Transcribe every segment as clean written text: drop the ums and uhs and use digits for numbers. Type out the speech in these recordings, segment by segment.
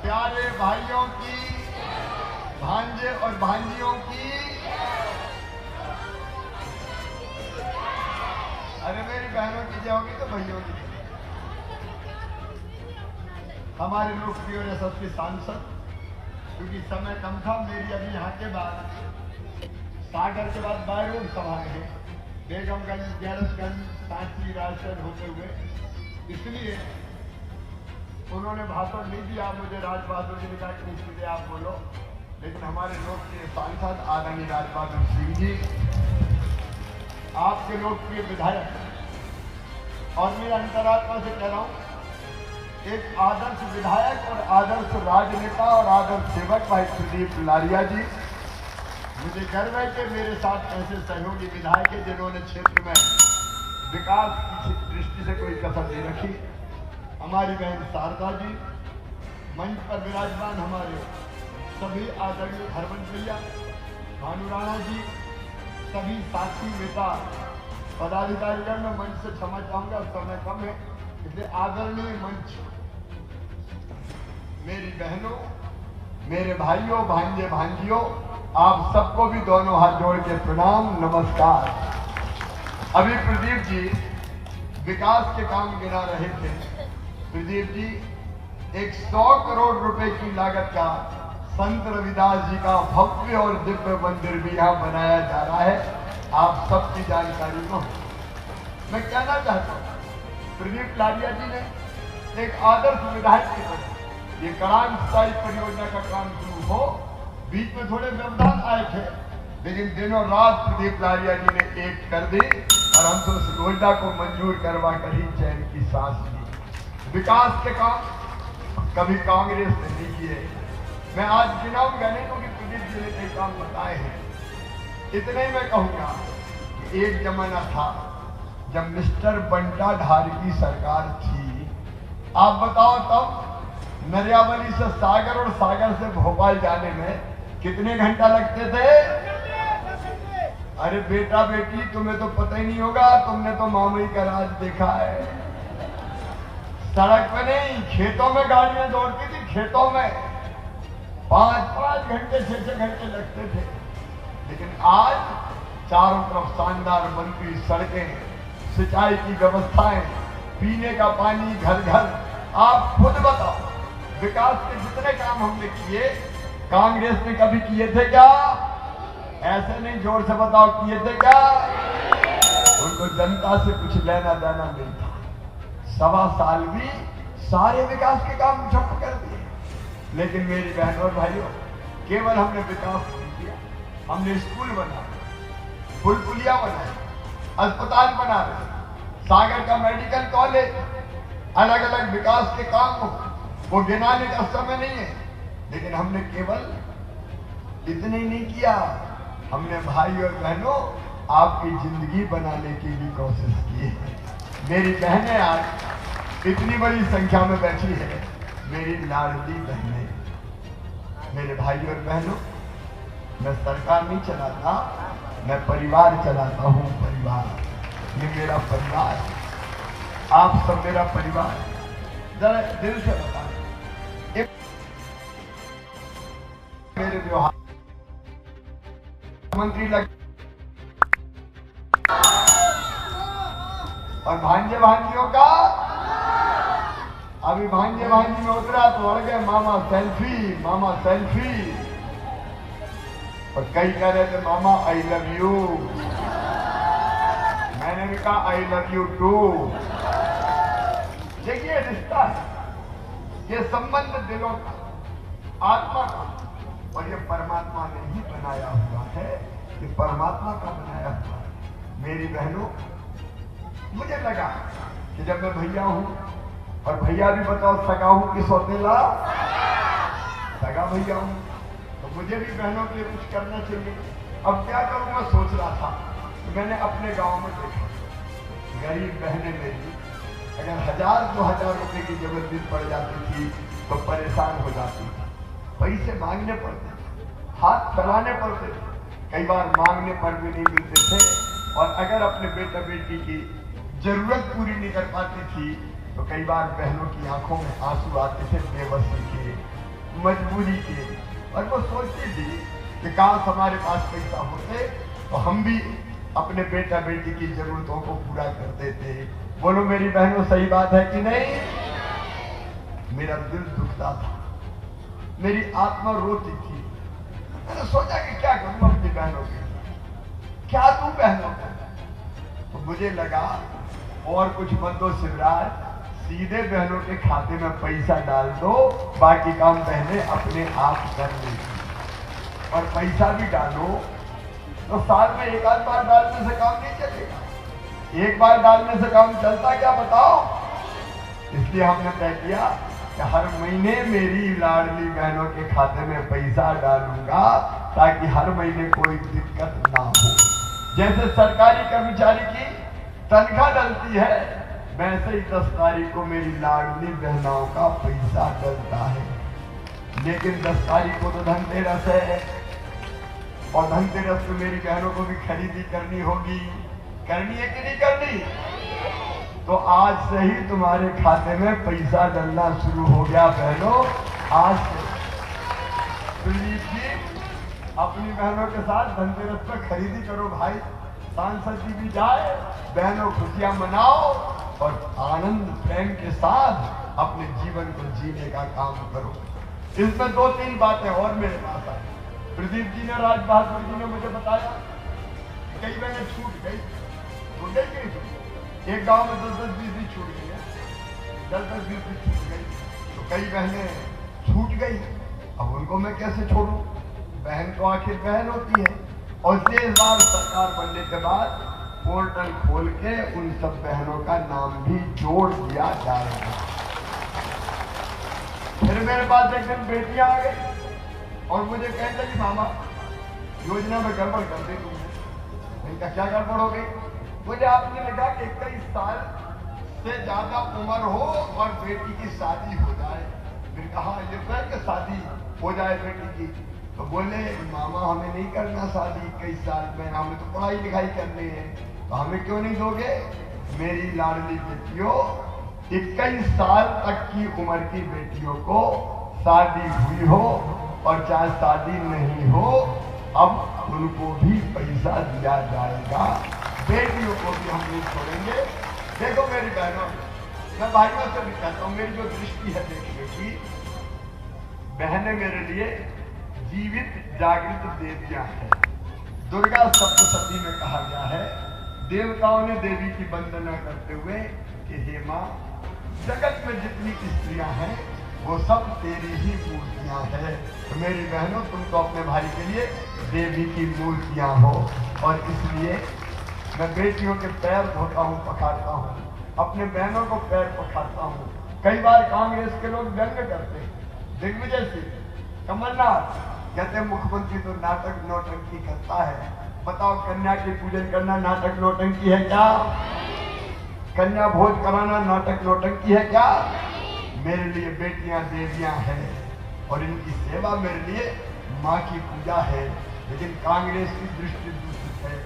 प्यारे भाइयों की, भांजे और भांजियों की, अरे मेरी बहनों की जय होगी तो भाइयों की। हमारे लोकप्रिय और यशस्वी सांसद, क्योंकि समय कम था, मेरी अभी यहाँ के बाद सागर के बाद बाय रोड सभाएं हैं, बेगमगंज, गैरतगंज, सांची, राजशहर होते हुए, इसलिए उन्होंने भाषण नहीं दिया। मुझे राज बहादुर जी ने कहा कि इसलिए आप बोलो, लेकिन हमारे लोकप्रिय सांसद आदरणीय राज बहादुर सिंह जी, आपके लोकप्रिय विधायक, और मैं अंतरात्मा से कह रहा हूं, एक आदर्श विधायक और आदर्श राजनेता और आदर्श सेवक भाई प्रदीप लारिया जी, मुझे गर्व है कि मेरे साथ ऐसे सहयोगी विधायक हैं जिन्होंने क्षेत्र में विकास की दृष्टि से कोई कसर नहीं रखी। हमारी बहन शारदा जी, मंच पर विराजमान हमारे सभी आदरणीय हरवंश भैया, भानु राणा जी, सभी साथी नेता पदाधिकारीगण, मैं मंच से क्षमा चाहूंगा, समय कम है, इसलिए आदरणीय मंच, मेरी बहनों, मेरे भाइयों, भांजे भांजियों, आप सबको भी दोनों हाथ जोड़ के प्रणाम, नमस्कार। अभी प्रदीप जी विकास के काम गिना रहे थे। प्रदीप जी, 100 करोड़ रुपए की लागत का संत रविदास जी का भव्य और दिव्य मंदिर भी यहाँ बनाया जा रहा है, आप सबकी जानकारी में। मैं कहना चाहता हूँ, प्रदीप लारिया जी ने एक आदर्श विधायक की तरह ये कड़ान सिंचाई परियोजना का काम शुरू हो, बीच में थोड़े व्यवधान आए थे, लेकिन दिनों रात प्रदीप लारिया जी ने एक कर दी और हम तो उस योजना को मंजूर करवा कर ही चैन की सांस ली। विकास के काम कभी कांग्रेस ने नहीं किए। मैं आज गिनाऊंगा नहीं, क्योंकि प्रदीप जी ने कई काम बताए हैं। इतने ही मैं कहूंगा कि एक जमाना था जब मिस्टर बंटा ढार की सरकार थी। आप बताओ, तब नरियावली से सागर और सागर से भोपाल जाने में कितने घंटा लगते थे? अरे बेटा बेटी, तुम्हें तो पता ही नहीं होगा, तुमने तो मामई का राज देखा है। सड़क पे नहीं, खेतों में गाड़ियां दौड़ती थी, खेतों में 5-5 घंटे 6-6 घंटे लगते थे। लेकिन आज चारों तरफ शानदार बनती सड़कें, सिंचाई की व्यवस्थाएं, पीने का पानी घर घर। आप खुद बताओ, विकास के जितने काम हमने किए, कांग्रेस ने कभी किए थे क्या? ऐसे नहीं, जोर से बताओ, किए थे क्या? उनको जनता से कुछ लेना देना नहीं था। 1.25 साल भी सारे विकास के काम ठप कर दिए। लेकिन मेरी बहनों और भाइयों, केवल हमने विकास नहीं किया, हमने स्कूल बनाए, पुल पुलिया बनाए, अस्पताल बना रहे, सागर का मेडिकल कॉलेज, अलग अलग विकास के काम, वो गिनाने का समय नहीं है। लेकिन हमने केवल इतने ही नहीं किया, हमने भाई और बहनों आपकी जिंदगी बनाने की भी कोशिश की है। मेरी बहनें आज इतनी बड़ी संख्या में बैठी है, मेरी लाडली बहनें। मेरे भाई और बहनों, मैं सरकार नहीं चलाता, मैं परिवार चलाता हूँ। परिवार, ये मेरा परिवार, आप सब मेरा परिवार। जरा दिल से बताएं, मेरे व्यवहार मंत्री लग और भांजे भांजियों का, अभी भांजे भांजी में उतरा तो अड़ गए मामा सेल्फी, मामा सेल्फी, और कई कह रहे थे मामा आई लव यू। मैंने भी कहा आई लव यू टू। देखिए, रिश्ता है, ये संबंध दिलों का, आत्मा का, और ये परमात्मा ने ही बनाया हुआ है, ये परमात्मा का बनाया हुआ है। मेरी बहनों, मुझे लगा कि जब मैं भैया हूं, और भैया भी बताओ सगा हूं कि सौतेला, सगा भैया हूं, तो मुझे भी बहनों के लिए कुछ करना चाहिए। अब क्या करूं, मैं सोच रहा था, तो मैंने अपने गांव में देखा, गरीब बहनें मेरी अगर 1000-2000 रुपए की जरूरत पड़ जाती थी तो परेशान हो जाती थी, पैसे मांगने पड़ते थे, हाथ फैलाने पड़ते थे, कई बार मांगने पर भी नहीं मिलते थे, और अगर अपने बेटा बेटी की जरूरत पूरी नहीं कर पाती थी तो कई बार बहनों की आंखों में आंसू आते थे बेबसी के। मजबूरी के। और वो सोचती थी कि काश हमारे पास पैसा होते तो हम भी अपने बेटा बेटी की जरूरतों को पूरा कर देते। बोलो मेरी बहनों, सही बात है कि नहीं? मेरा दिल दुखता था, मेरी आत्मा रोती थी। मैंने सोचा कि क्या करूं अपनी बहनों के लिए, क्या दूं बहनों को। तो मुझे लगा और कुछ मत दो शिवराज, सीधे बहनों के खाते में पैसा डाल दो, बाकी काम बहनें अपने आप कर लेगी। और पैसा भी डालो तो साल में एक आध बार डालने से काम नहीं चलेगा। एक बार डालने से काम चलता क्या बताओ? इसलिए हमने तय किया कि हर महीने मेरी लाडली बहनों के खाते में पैसा डालूंगा, ताकि हर महीने कोई दिक्कत ना हो। जैसे सरकारी कर्मचारी की तनख्वाह डलती है, वैसे ही 10 तारीख को मेरी लाडली बहनों का पैसा डलता है। लेकिन 10 तारीख को तो धनतेरस है, और धनतेरस में मेरी बहनों को भी खरीदी करनी होगी। करनी है कि नहीं करनी? तो आज से ही तुम्हारे खाते में पैसा डलना शुरू हो गया बहनों, आज से। कुलदीप जी अपनी बहनों के साथ धनतेरस पर खरीदी करो भाई। सांसद जी भी जाए, बहनों खुशियां मनाओ और आनंद प्रेम के साथ अपने जीवन को जीने का काम करो। इसमें 2-3 बातें और मेरे पास आई। प्रदीप जी ने, राज बहादुर जी ने मुझे बताया कई बहनें छूट गई। छूट गई कि नहीं छूट? एक गांव में 10-20 छूट गई है, 10-20 छूट गई, तो कई बहनें छूट गई। अब उनको मैं कैसे छोड़ूं? बहन तो आखिर बहन होती है। और इसलिए इस बार सरकार बनने के बाद पोर्टल खोल के उन सब बहनों का नाम भी जोड़ दिया जाएगा। फिर मेरे पास एक दिन बेटियां आ गई और मुझे कहने लगी, मामा योजना में गड़बड़ कर दी तुमने। इनका क्या गड़बड़ हो गई? मुझे आपने लिखा कि 21 साल से ज्यादा उम्र हो और बेटी की शादी हो जाए। फिर कहा ये तो है कि शादी हो जाए बेटी की। तो बोले, मामा हमें नहीं करना शादी 21 साल में, हमें तो पढ़ाई लिखाई करनी है। तो हमें क्यों नहीं दोगे? मेरी लाडली बेटियों, 21 साल तक की उम्र की बेटियों को शादी हुई हो और चाहे शादी नहीं हो, अब उनको भी पैसा दिया जाएगा। बेटियों को भी हम नहीं छोड़ेंगे। देखो मेरी बहनों, मैं भाइयों से भी कहता हूँ, मेरी जो दृष्टि है देखने की, बहनें मेरे लिए जीवित जागृत देवियां हैं। दुर्गा सप्तशती में कहा गया है, देवताओं ने देवी की वंदना करते हुए कि हे मां, जगत में जितनी स्त्रियां हैं वो सब तेरी ही मूर्तियां हैं। तो मेरी बहनों, तुम तो अपने भाई के लिए देवी की मूर्तियां हो। और इसलिए मैं बेटियों के पैर धोता हूँ, पखारता हूँ, अपने बहनों को पैर पखारता हूँ। कई बार कांग्रेस के लोग व्यंग करते हैं। दिग्विजय सिंह, कमलनाथ कहते हैं मुख्यमंत्री तो नाटक नौटंकी करता है। बताओ, कन्या की पूजन करना नाटक नौटंकी है क्या? कन्या भोज कराना नाटक नौटंकी है क्या? मेरे लिए बेटियां देवियां हैं और इनकी सेवा मेरे लिए माँ की पूजा है। लेकिन कांग्रेस की दृष्टि दूषित है।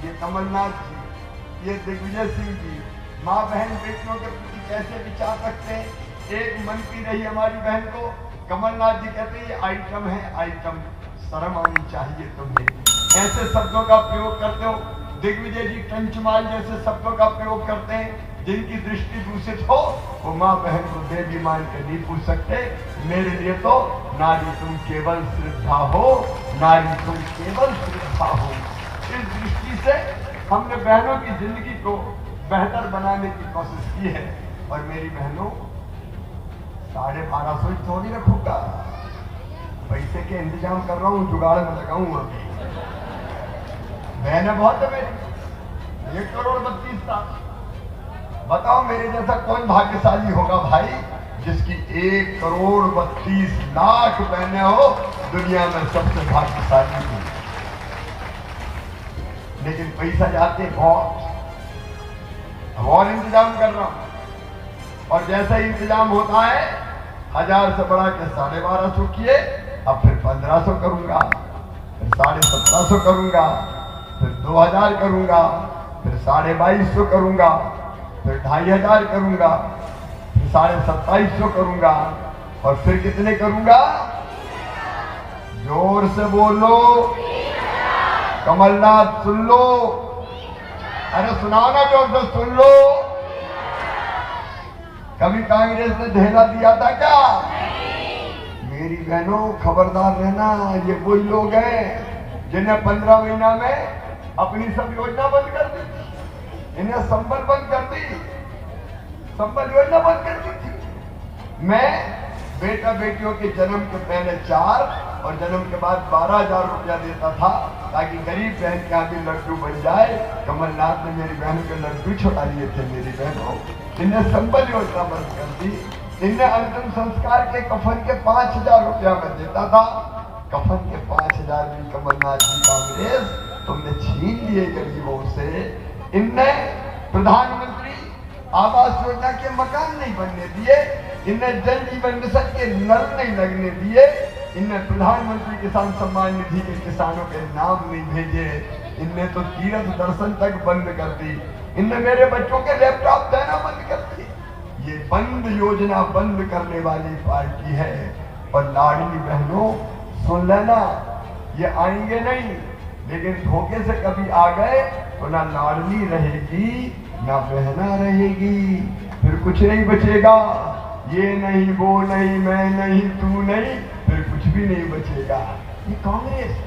ये कमलनाथ जी, ये दिग्विजय सिंह जी माँ बहन बेटियों के प्रति कैसे विचार रखते हैं? एक मंत्री रही हमारी बहन को, कमलनाथ जी कहते हैं ये आइटम है, आइटम, शर्म आनी चाहिए तुम्हें। ऐसे शब्दों का प्रयोग करते हो। दिग्विजय जी टंचमाल जैसे शब्दों का प्रयोग करते हैं। जिनकी दृष्टि दूषित हो वो माँ बहन को देवी मान के नहीं पूछ सकते। मेरे लिए तो नारी तुम केवल श्रद्धा हो, नारी तुम केवल श्रद्धा हो। इस दृष्टि से हमने बहनों की जिंदगी को बेहतर बनाने की कोशिश की है। और मेरी बहनों, 1250 थोड़ी रखूंगा, पैसे के इंतजाम कर रहा हूँ, जुगाड़ में लगाऊंगा। बहनें बहुत है मेरी, 1 करोड़ 32 लाख। बताओ मेरे जैसा कौन भाग्यशाली होगा भाई, जिसकी 1 करोड़ 32 लाख बहनें हो, दुनिया में सबसे भाग्यशाली हो। लेकिन पैसा जाते बहुत, अब और इंतजाम कर रहा हूं। और जैसा इंतजाम होता है, 1000 से बढ़ा के 1250 किए, अब फिर 1500 करूंगा, फिर 1750 करूंगा, फिर 2000 करूंगा, फिर 2250 करूंगा, फिर 2500 करूंगा, फिर 2750 करूंगा, और फिर कितने करूंगा? जोर से बोलो, कमलनाथ सुन लो। अरे सुनाओ ना, जोर से सुन लो। कभी कांग्रेस ने धैर्य दिया था क्या? मेरी बहनों खबरदार रहना, ये कोई लोग हैं जिन्हें 15 महीना में अपनी सब योजना बंद कर दी थी। इन्हें संबल बंद कर दी, संबल योजना बंद कर दी थी। मैं बेटा बेटियों के जन्म के पहले 4 और जन्म के बाद 12,000 रुपया देता था ताकि गरीब बहन के आगे लड्डू बन जाए। कमलनाथ ने मेरी बहन के लड्डू छुड़ा लिए थे। मेरी बहनों, इन्हें संबल योजना बंद कर दी। इन्हें अंतिम संस्कार के कफन के 5,000 रुपया में देता था। कफन के 5,000 भी कमलनाथ जी कांग्रेस तुमने छीन लिए गरीबों से। इनने प्रधानमंत्री आवास योजना के मकान नहीं बनने दिए। इन्हें जल जीवन मिशन के नल नहीं लगने दिए। इनने प्रधानमंत्री किसान सम्मान निधि के किसानों के नाम नहीं भेजे। इनने तो तीर्थ दर्शन तक बंद कर दी। इनने मेरे बच्चों के लैपटॉप देना बंद कर दिए। ये बंद योजना बंद करने वाली पार्टी है। और लाडली बहनों सुन लेना, ये आएंगे नहीं, लेकिन धोखे से कभी आ गए तो ना लाडली रहेगी ना बहना रहेगी, फिर कुछ नहीं बचेगा। ये नहीं, वो नहीं, मैं नहीं, तू नहीं, फिर कुछ भी नहीं बचेगा। ये कांग्रेस,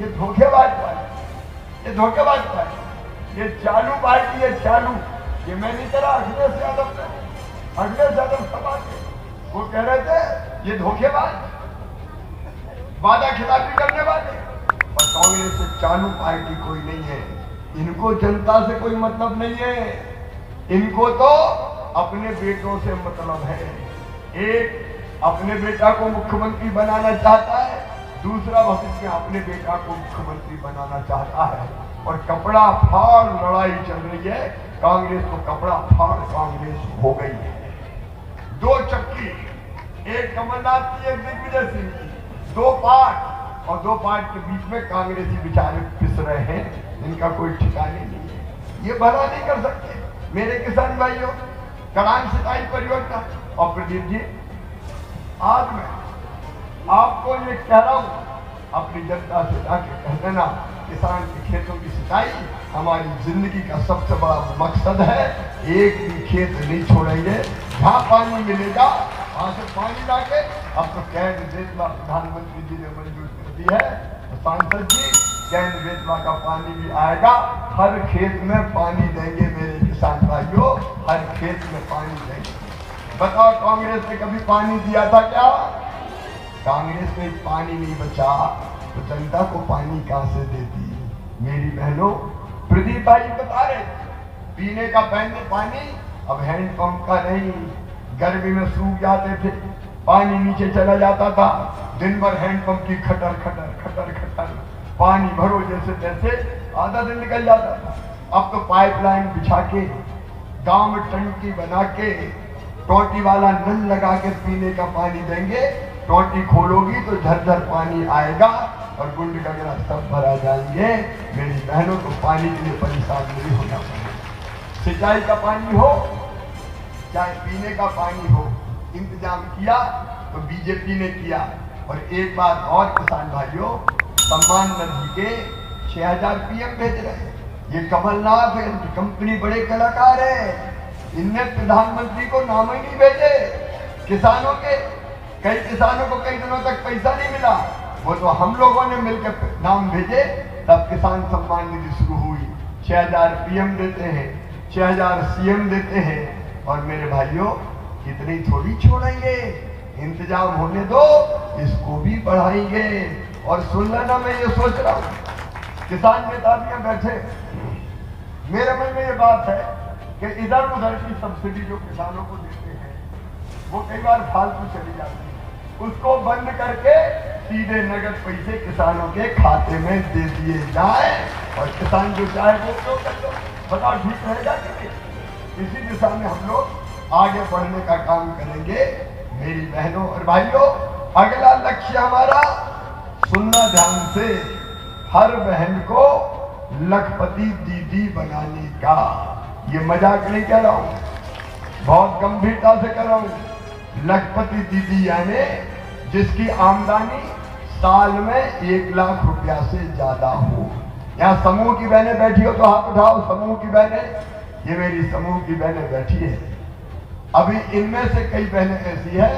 ये धोखेबाज पार्टी, ये धोखेबाज पार्टी, ये चालू पार्टी है, चालू। ये मैं नहीं करा, अखिलेश यादव ने, अखिलेश यादव सभा के वो कह रहे थे ये धोखेबाज, वादा खिलाफी करने वाले। और कांग्रेस से चालू पार्टी कोई नहीं है। इनको जनता से कोई मतलब नहीं है। इनको तो अपने बेटों से मतलब है। एक अपने बेटा को मुख्यमंत्री बनाना चाहता है, दूसरा भविष्य में अपने बेटा को मुख्यमंत्री बनाना चाहता है। और कपड़ा फाड़ लड़ाई चल रही है। कांग्रेस को कपड़ा फाड़ कांग्रेस हो गई है। 2 चक्की, एक कमलनाथ की, एक दिग्विजय सिंह की, 2 पार्ट, और 2 पार्ट के बीच में कांग्रेसी बेचारे पिस रहे हैं। इनका कोई ठिकाने नहीं है। ये भला नहीं कर सकते। मेरे किसान भाइयों, करान सिंचाई परियोजना, और प्रदीप जी, आज मैं आपको ये कह रहा हूं, अपनी जनता से जाके कह देना, किसान के खेतों की सिंचाई हमारी जिंदगी का सबसे बड़ा मकसद है। एक भी खेत नहीं छोड़ेंगे। जहां पानी मिलेगा वहां से पानी लाके, अब तो कैन बेतवा प्रधानमंत्री जी ने मंजूर कर दी है, तो सांसद जी कैन बेतवा का पानी भी आएगा। हर खेत में पानी देंगे मेरे किसान भाइयों, हर खेत में पानी देंगे। बताओ, कांग्रेस ने कभी पानी दिया था क्या? कांग्रेस में पानी नहीं बचा तो जनता को पानी कहां से देती? मेरी बहनों, प्रदीप भाई बता रहे, पीने का पानी अब हैंडपंप का नहीं। गर्मी में सूख जाते थे, पानी नीचे चला जाता था। दिन भर हैंडपंप की खटर खटर खटर खटर पानी भरो जैसे तैसे, आधा दिन निकल जाता था। अब तो पाइपलाइन बिछा के, गांव में टंकी बना के, टोटी वाला नल लगा के पीने का पानी देंगे। टोटी खोलोगी तो झरझर पानी आएगा और गुंड गगरा सब भरा जाएंगे। मेरी बहनों को पानी के लिए परेशान नहीं होना पड़ेगा। सिंचाई का पानी हो चाहे पीने का पानी हो, इंतजाम किया तो बीजेपी ने किया। और एक बात और किसान भाइयों, सम्मान निधि के 6,000 पीएम भेज रहे हैं। ये कमलनाथ है, इनकी कंपनी बड़े कलाकार है। इनने प्रधानमंत्री को नाम ही नहीं भेजे किसानों के। कई किसानों को कई दिनों तक पैसा नहीं मिला, वो तो हम लोगों ने मिलकर नाम भेजे, तब किसान सम्मान निधि शुरू हुई। 6,000 पीएम देते हैं, 6,000 सीएम देते हैं। और मेरे भाइयों, इतनी थोड़ी छोड़ेंगे, इंतजाम होने दो, इसको भी बढ़ाएंगे। और सुन लेना, मैं ये सोच रहा हूँ, किसान नेता भी बैठे, मेरे मन में ये बात है कि इधर उधर की सब्सिडी जो किसानों को देते हैं वो कई बार फालतू चली जाती है। उसको बंद करके सीधे नगद पैसे किसानों के खाते में दे दिए जाए और किसान जो चाहे वो उपयोग कर लो। बताओ, ठीक रहेगा कि नहीं? इसी दिशा में हम लोग आगे बढ़ने का काम करेंगे। मेरी बहनों और भाइयों, अगला लक्ष्य हमारा, सुनना ध्यान से, हर बहन को लखपति दीदी बनाने का। ये मजाक नहीं कह रहा हूं, बहुत गंभीरता से कह रहा हूं। लखपति दीदी यानी जिसकी आमदनी साल में 1 लाख रुपया से ज्यादा हो। यहाँ समूह की बहनें बैठी हो तो हाथ उठाओ। समूह की बहनें, ये मेरी समूह की बहनें बैठी है। अभी इनमें से कई बहनें ऐसी है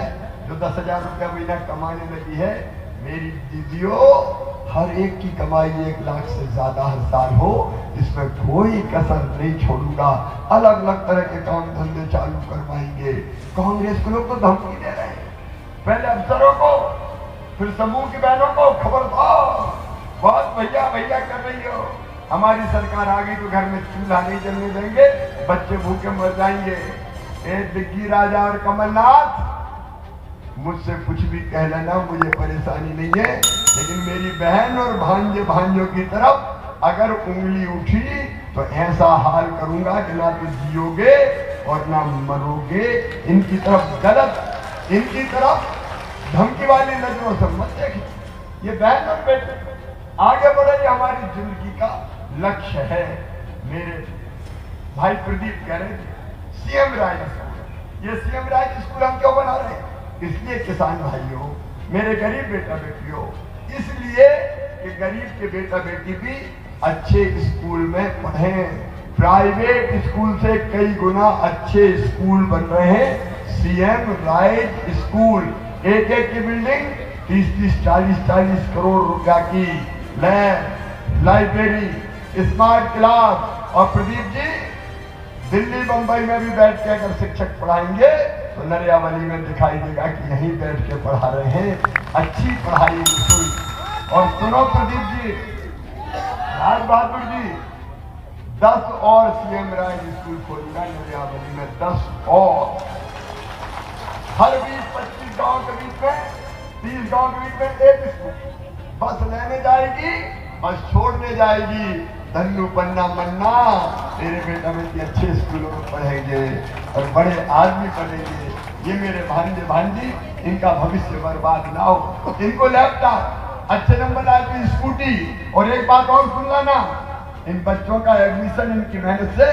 जो 10,000 रुपया महीना कमाने लगी है। मेरी दीदियों, हर एक की कमाई 1 लाख से ज्यादा हर साल हो, इसमें कोई कसर नहीं छोड़ूंगा। अलग अलग तरह के काम धंधे चालू करवाएंगे। कांग्रेस के लोग तो धमकी दे रहे हैं, पहले अफसरों को, फिर समूह की बहनों को, खबरदार, बहुत भैया भैया कर रही हो। हमारी सरकार आ गई तो घर में चूल्हा नहीं जलने देंगे, बच्चे भूखे मर जाएंगे। दिग्गी राजा और कमलनाथ, मुझसे कुछ भी कह लेना, मुझे परेशानी नहीं है, लेकिन मेरी बहन और भांजे भांजों की तरफ अगर उंगली उठी तो ऐसा हाल करूंगा कि ना तो जियोगे और ना मरोगे। इनकी तरफ गलत, इनकी तरफ धमकी वाली नजरों से मत देखिए। ये बहन और बेटे आगे बढ़े, ये हमारी जिंदगी का लक्ष्य है। मेरे भाई प्रदीप कह रहे थे सीएम राज स्कूल, ये सीएम राज स्कूल हम क्यों बना रहे हैं? इसलिए किसान भाइयों, मेरे गरीब बेटा बेटियों, इसलिए कि गरीब के बेटा बेटी भी अच्छे स्कूल में पढ़े। प्राइवेट स्कूल से कई गुना अच्छे स्कूल बन रहे हैं। सीएम राइट स्कूल, एक एक की बिल्डिंग 30-30, 40-40 करोड़ रुपया की, लैब, लाइब्रेरी, स्मार्ट क्लास। और प्रदीप जी, दिल्ली बंबई में भी बैठ के अगर शिक्षक पढ़ाएंगे तो नरियावली में दिखाई देगा कि यहीं बैठ के पढ़ा रहे हैं। अच्छी पढ़ाई स्कूल। और सुनो प्रदीप जी, राज बहादुर जी, 10 और सीएम राज स्कूल खोलूंगा नरियावली में, 10 और। हर 20-25 गांव के बीच में, 30 गांव के बीच में एक स्कूल। बस लेने जाएगी, बस छोड़ने जाएगी। धन्नू पन्ना मन्ना, मेरे बेटा बेटी अच्छे स्कूलों में पढ़ेंगे और बड़े आदमी पढ़ेंगे। ये मेरे भांजे भांजी, इनका भविष्य बर्बाद ना हो। इनको लैपटॉप, अच्छे नंबर आए तो स्कूटी। और एक बात और सुन लेना, इन बच्चों का एडमिशन इनकी मेहनत से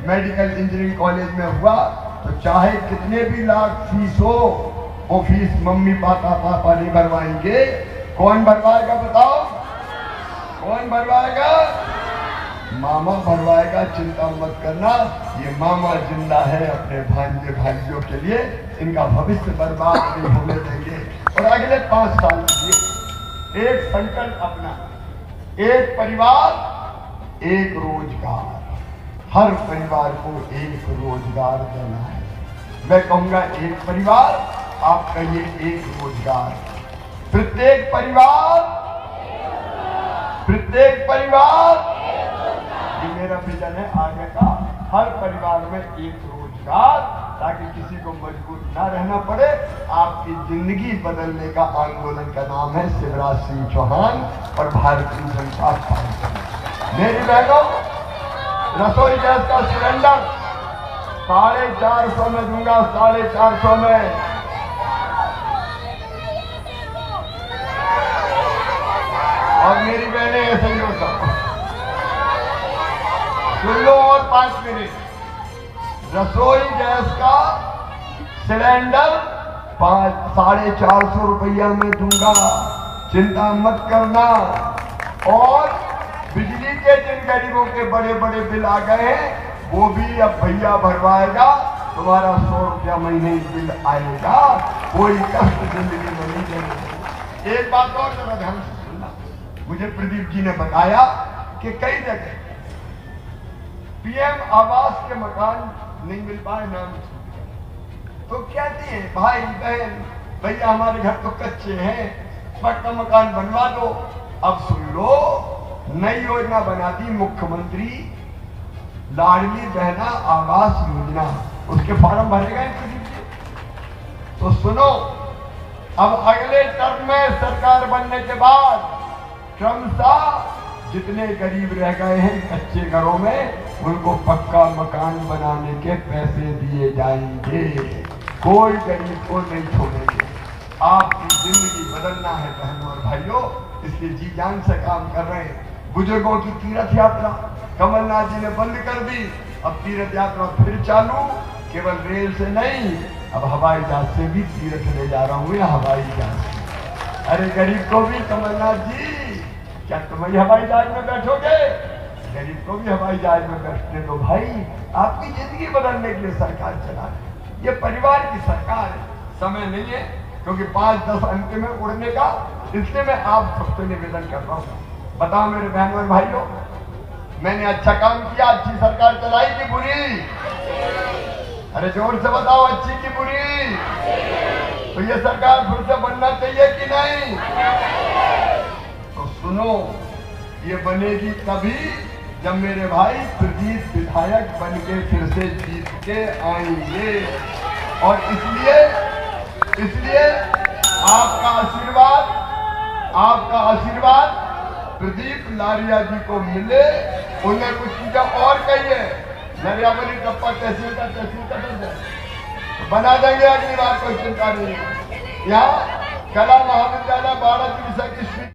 मेडिकल इंजीनियरिंग कॉलेज में हुआ तो चाहे कितने भी लाख फीस हो, वो फीस मम्मी पापा नहीं भरवाएंगे। कौन भरवाएगा बताओ? कौन भरवाएगा? मामा भरवाएगा। चिंता मत करना, ये मामा जिंदा है अपने भांजे भांजियों के लिए। इनका भविष्य बर्बाद नहीं होने देंगे। और अगले 5 साल में एक संकल्प अपना, एक परिवार एक रोजगार, हर परिवार को एक रोजगार देना है। मैं कहूंगा एक परिवार, आप कहिए एक रोजगार। प्रत्येक परिवार, प्रत्येक परिवार, ये मेरा विजन है आगे का। हर परिवार में एक रोजगार, ताकि किसी को मजबूर ना रहना पड़े। आपकी जिंदगी बदलने का आंदोलन का नाम है शिवराज सिंह चौहान और भारतीय जनता पार्टी। मेरी बहनों, रसोई गैस का सिलेंडर 450 में दूंगा, 450 में। और मेरी बहनें ऐसे ही होता, सुन लो और 5 मिनट। रसोई गैस का सिलेंडर 450 रुपया में दूंगा, चिंता मत करना। और बिजली के जिन गरीबों के बड़े बड़े बिल आ गए हैं, वो भी अब भैया भरवाएगा। तुम्हारा 100 रुपया महीने बिल आएगा। कोई कष्ट जिंदगी में नहीं देंगे। एक बात और जरा ध्यान से सुनना, मुझे प्रदीप जी ने बताया कि कई जगह पीएम आवास के मकान नहीं मिल पाए, नाम तो कहते हैं भाई बहन भैया हमारे घर तो कच्चे हैं, पक्का मकान बनवा दो। अब सुन लो, नई योजना बना दी मुख्यमंत्री लाडली बहना आवास योजना, उसके फॉर्म भरे गए तो सुनो, अब अगले टर्म में सरकार बनने के बाद क्रमशः जितने गरीब रह गए हैं कच्चे घरों में, उनको पक्का मकान बनाने के पैसे दिए जाएंगे। कोई गरीब को नहीं छोड़ेंगे। आपकी जिंदगी बदलना है बहनों और भाइयों, इसलिए जी जान से काम कर रहे हैं। बुजुर्गों की तीर्थ यात्रा कमलनाथ जी ने बंद कर दी, अब तीर्थ यात्रा फिर चालू, केवल रेल से नहीं, अब हवाई जहाज से भी तीर्थ ले जा रहा हूँ। हवाई जहाज अरे गरीब को भी कमलनाथ जी, क्या तुम ही हवाई जहाज में बैठोगे? गरीब को भी हवाई जहाज में बैठने दो भाई। आपकी जिंदगी बदलने के लिए सरकार चला है, ये परिवार की सरकार है। समय नहीं है क्योंकि 5-10 अंक में उड़ने का, इसलिए मैं आप सबसे निवेदन कर रहा हूँ। बताओ मेरे बहनों और भाइयों, मैंने अच्छा काम किया, अच्छी सरकार चलाई कि बुरी? अरे जोर से बताओ, अच्छी कि बुरी? तो ये सरकार फिर से बनना चाहिए कि नहीं? तो सुनो, ये बनेगी तभी जब मेरे भाई प्रदीप विधायक बन के फिर से जीत के आएंगे। और इसलिए आपका आशीर्वाद प्रदीप लारिया जी को मिले। उन्हें कुछ चीजें और कही है, नरियावली टप्पा तहसील का तो बना देंगे अगली बार, कोई चिंता नहीं है। यहाँ कला महाविद्यालय 12 की